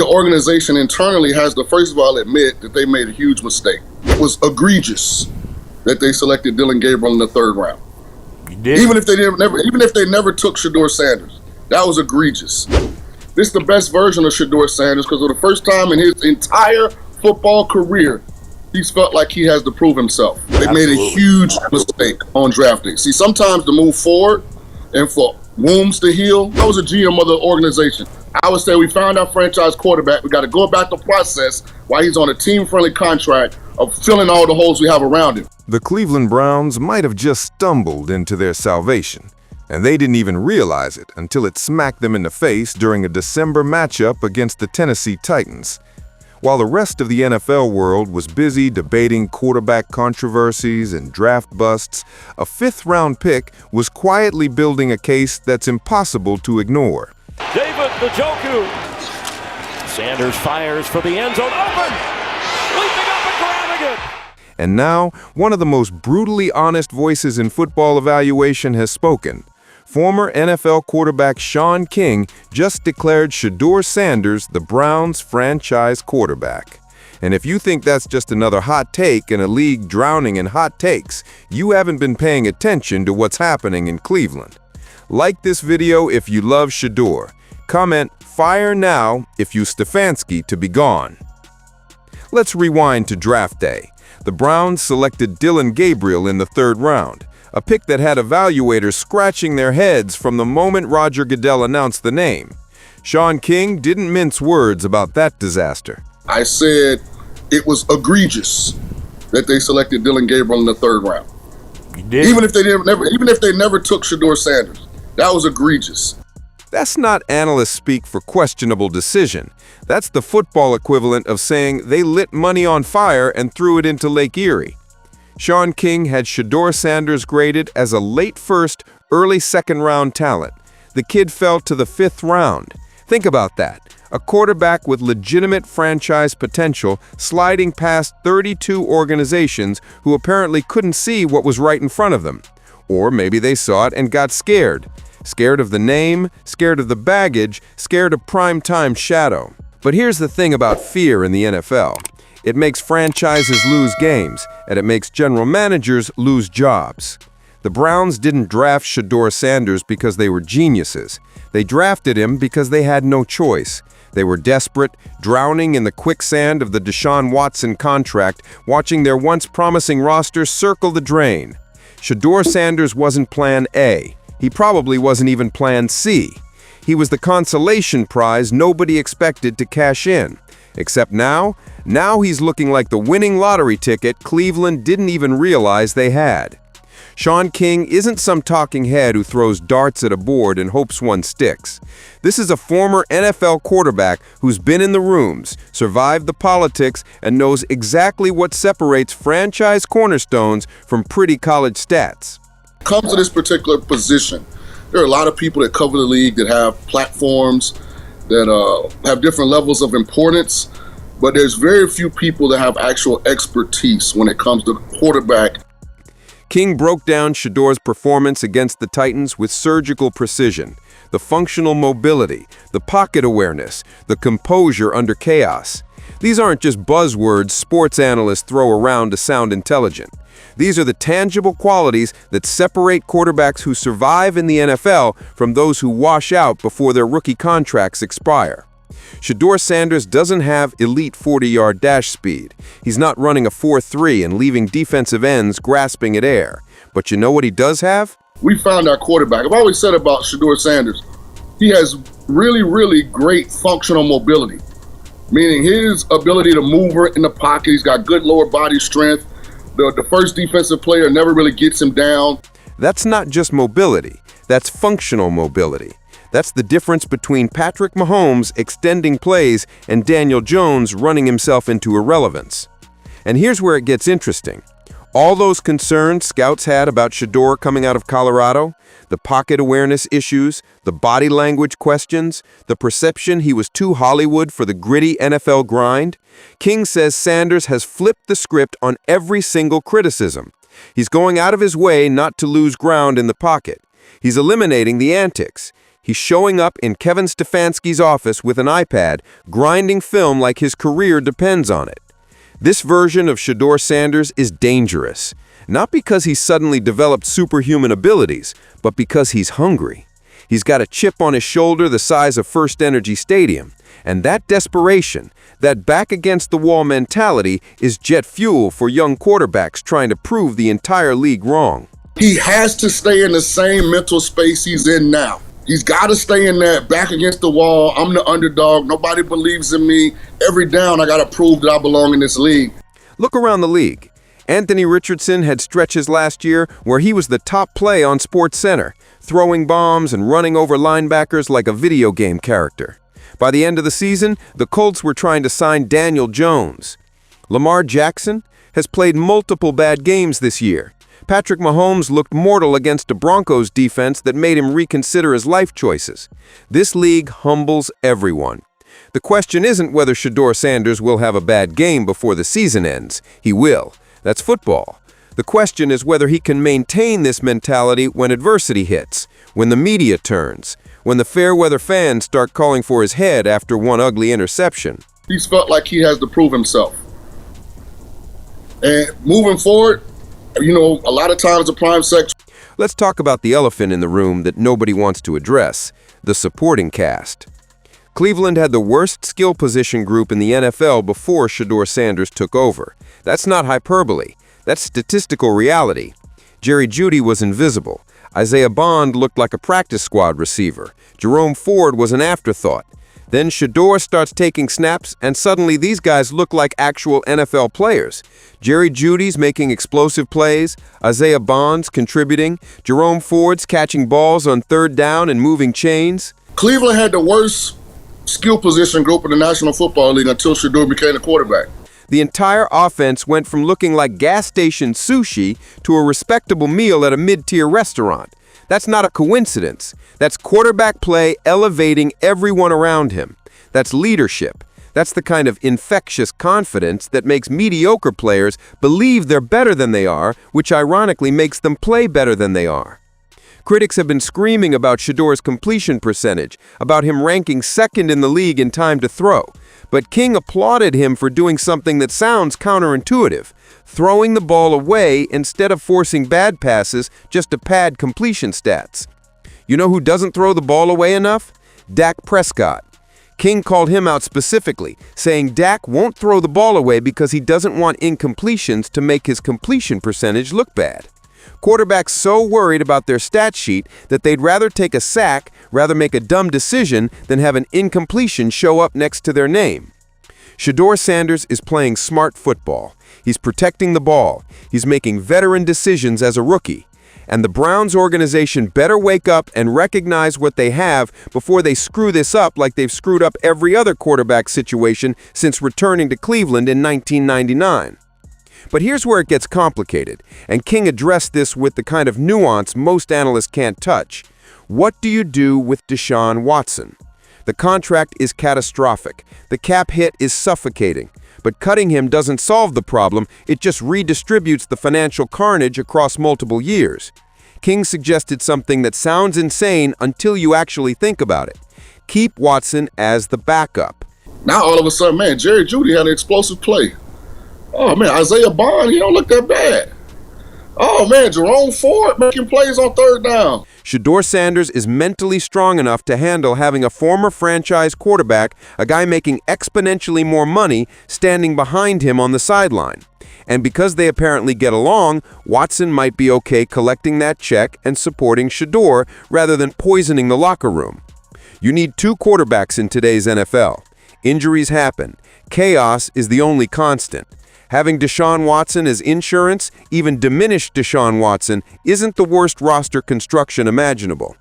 the organization internally has to, first of all, admit that they made a huge mistake. It was egregious that they selected Dillon Gabriel in the 3rd round. Even if they never took Shedeur Sanders, that was egregious. This is the best version of Shedeur Sanders because for the first time in his entire football career, he's felt like he has to prove himself. They made a huge mistake on draft day. See, sometimes to move forward and for wounds to heal, I was a GM of the organization. I would say we found our franchise quarterback. We got to go about the process while he's on a team-friendly contract of filling all the holes we have around him. The Cleveland Browns might have just stumbled into their salvation, and they didn't even realize it until it smacked them in the face during a December matchup against the Tennessee Titans. While the rest of the NFL world was busy debating quarterback controversies and draft busts, a 5th-round pick was quietly building a case that's impossible to ignore. David Njoku. Sanders fires for the end zone. Open! Leaping up and grabbing it! And now, one of the most brutally honest voices in football evaluation has spoken. Former NFL quarterback Shaun King just declared Shedeur Sanders the Browns' franchise quarterback. And if you think that's just another hot take in a league drowning in hot takes, you haven't been paying attention to what's happening in Cleveland. Like this video if you love Shedeur. Comment "Fire now" if you Stefanski to be gone. Let's rewind to draft day. The Browns selected Dillon Gabriel in the 3rd round, a pick that had evaluators scratching their heads from the moment Roger Goodell announced the name. Shaun King didn't mince words about that disaster. I said it was egregious that they selected Dillon Gabriel in the 3rd round. Even if they never took Shedeur Sanders, that was egregious. That's not analyst speak for questionable decision. That's the football equivalent of saying they lit money on fire and threw it into Lake Erie. Shaun King had Shedeur Sanders graded as a late 1st, early 2nd round talent. The kid fell to the 5th round. Think about that. A quarterback with legitimate franchise potential sliding past 32 organizations who apparently couldn't see what was right in front of them. Or maybe they saw it and got scared. Scared of the name, scared of the baggage, scared of primetime shadow. But here's the thing about fear in the NFL. It makes franchises lose games, and it makes general managers lose jobs. The Browns didn't draft Shedeur Sanders because they were geniuses. They drafted him because they had no choice. They were desperate, drowning in the quicksand of the Deshaun Watson contract, watching their once promising roster circle the drain. Shedeur Sanders wasn't plan A. He probably wasn't even plan C. He was the consolation prize nobody expected to cash in. Except now he's looking like the winning lottery ticket Cleveland didn't even realize they had. Shaun King isn't some talking head who throws darts at a board and hopes one sticks. This is a former NFL quarterback who's been in the rooms, survived the politics, and knows exactly what separates franchise cornerstones from pretty college stats. Comes to this particular position, there are a lot of people that cover the league that have platforms, that have different levels of importance, but there's very few people that have actual expertise when it comes to quarterback. King broke down Shedeur's performance against the Titans with surgical precision. The functional mobility, the pocket awareness, the composure under chaos. These aren't just buzzwords sports analysts throw around to sound intelligent. These are the tangible qualities that separate quarterbacks who survive in the NFL from those who wash out before their rookie contracts expire. Shedeur Sanders doesn't have elite 40-yard dash speed. He's not running a 4.3 and leaving defensive ends grasping at air. But you know what he does have? We found our quarterback. I've always said about Shedeur Sanders, he has really, really great functional mobility, meaning his ability to move in the pocket. He's got good lower body strength. The first defensive player never really gets him down. That's not just mobility. That's functional mobility. That's the difference between Patrick Mahomes extending plays and Daniel Jones running himself into irrelevance. And here's where it gets interesting. All those concerns scouts had about Shedeur coming out of Colorado, the pocket awareness issues, the body language questions, the perception he was too Hollywood for the gritty NFL grind, King says Sanders has flipped the script on every single criticism. He's going out of his way not to lose ground in the pocket. He's eliminating the antics. He's showing up in Kevin Stefanski's office with an iPad, grinding film like his career depends on it. This version of Shedeur Sanders is dangerous, not because he's suddenly developed superhuman abilities, but because he's hungry. He's got a chip on his shoulder the size of First Energy Stadium, and that desperation, that back-against-the-wall mentality is jet fuel for young quarterbacks trying to prove the entire league wrong. He has to stay in the same mental space he's in now. He's got to stay in that back against the wall. I'm the underdog. Nobody believes in me. Every down, I got to prove that I belong in this league. Look around the league. Anthony Richardson had stretches last year where he was the top play on SportsCenter, throwing bombs and running over linebackers like a video game character. By the end of the season, the Colts were trying to sign Daniel Jones. Lamar Jackson has played multiple bad games this year. Patrick Mahomes looked mortal against a Broncos defense that made him reconsider his life choices. This league humbles everyone. The question isn't whether Shedeur Sanders will have a bad game before the season ends. He will. That's football. The question is whether he can maintain this mentality when adversity hits, when the media turns, when the fair-weather fans start calling for his head after one ugly interception. He's felt like he has to prove himself. And moving forward, you know, a lot of times the prime section. Let's talk about the elephant in the room that nobody wants to address, the supporting cast. Cleveland had the worst skill position group in the NFL before Shedeur Sanders took over. That's not hyperbole. That's statistical reality. Jerry Jeudy was invisible. Isaiah Bond looked like a practice squad receiver. Jerome Ford was an afterthought. Then Shedeur starts taking snaps, and suddenly these guys look like actual NFL players. Jerry Jeudy's making explosive plays, Isaiah Bond's contributing, Jerome Ford's catching balls on third down and moving chains. Cleveland had the worst skill position group in the National Football League until Shedeur became the quarterback. The entire offense went from looking like gas station sushi to a respectable meal at a mid-tier restaurant. That's not a coincidence. That's quarterback play elevating everyone around him. That's leadership. That's the kind of infectious confidence that makes mediocre players believe they're better than they are, which ironically makes them play better than they are. Critics have been screaming about Shedeur's completion percentage, about him ranking second in the league in time to throw. But King applauded him for doing something that sounds counterintuitive, throwing the ball away instead of forcing bad passes just to pad completion stats. You know who doesn't throw the ball away enough? Dak Prescott. King called him out specifically, saying Dak won't throw the ball away because he doesn't want incompletions to make his completion percentage look bad. Quarterbacks so worried about their stat sheet that they'd rather take a sack, rather make a dumb decision than have an incompletion show up next to their name. Shedeur Sanders is playing smart football. He's protecting the ball. He's making veteran decisions as a rookie. And the Browns organization better wake up and recognize what they have before they screw this up like they've screwed up every other quarterback situation since returning to Cleveland in 1999. But here's where it gets complicated, and King addressed this with the kind of nuance most analysts can't touch. What do you do with Deshaun Watson? The contract is catastrophic. The cap hit is suffocating. But cutting him doesn't solve the problem, it just redistributes the financial carnage across multiple years. King suggested something that sounds insane until you actually think about it. Keep Watson as the backup. Now all of a sudden, man, Jerry Jeudy had an explosive play. Oh man, Isaiah Bond, he don't look that bad. Oh man, Jerome Ford making plays on third down. Shedeur Sanders is mentally strong enough to handle having a former franchise quarterback, a guy making exponentially more money, standing behind him on the sideline. And because they apparently get along, Watson might be okay collecting that check and supporting Shedeur rather than poisoning the locker room. You need two quarterbacks in today's NFL. Injuries happen. Chaos is the only constant. Having Deshaun Watson as insurance, even diminished Deshaun Watson, isn't the worst roster construction imaginable.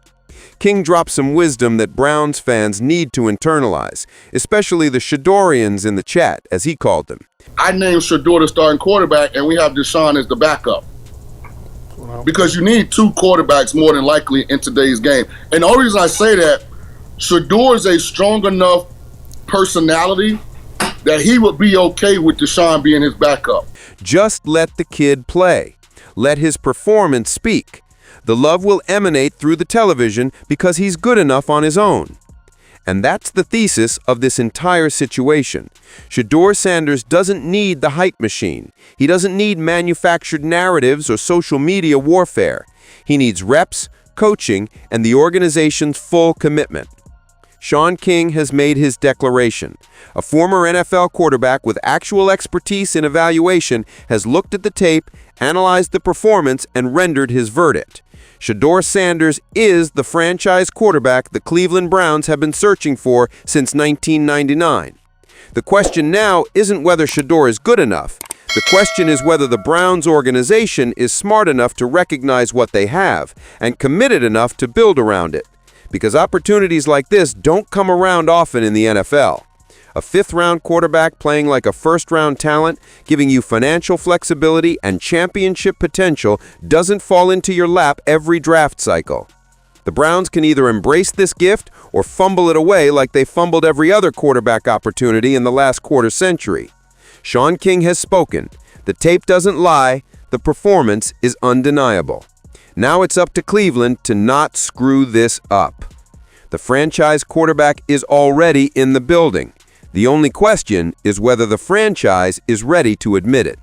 King dropped some wisdom that Browns fans need to internalize, especially the Shedeurians in the chat, as he called them. I named Shedeur the starting quarterback, and we have Deshaun as the backup. Because you need two quarterbacks more than likely in today's game. And the only reason I say that, Shedeur is a strong enough personality that he would be okay with Deshaun being his backup. Just let the kid play. Let his performance speak. The love will emanate through the television because he's good enough on his own. And that's the thesis of this entire situation. Shedeur Sanders doesn't need the hype machine. He doesn't need manufactured narratives or social media warfare. He needs reps, coaching, and the organization's full commitment. Shaun King has made his declaration. A former NFL quarterback with actual expertise in evaluation has looked at the tape, analyzed the performance, and rendered his verdict. Shedeur Sanders is the franchise quarterback the Cleveland Browns have been searching for since 1999. The question now isn't whether Shedeur is good enough. The question is whether the Browns organization is smart enough to recognize what they have and committed enough to build around it. Because opportunities like this don't come around often in the NFL. A fifth-round quarterback playing like a first-round talent, giving you financial flexibility and championship potential doesn't fall into your lap every draft cycle. The Browns can either embrace this gift or fumble it away like they fumbled every other quarterback opportunity in the last quarter century. Shaun King has spoken. The tape doesn't lie. The performance is undeniable. Now it's up to Cleveland to not screw this up. The franchise quarterback is already in the building. The only question is whether the franchise is ready to admit it.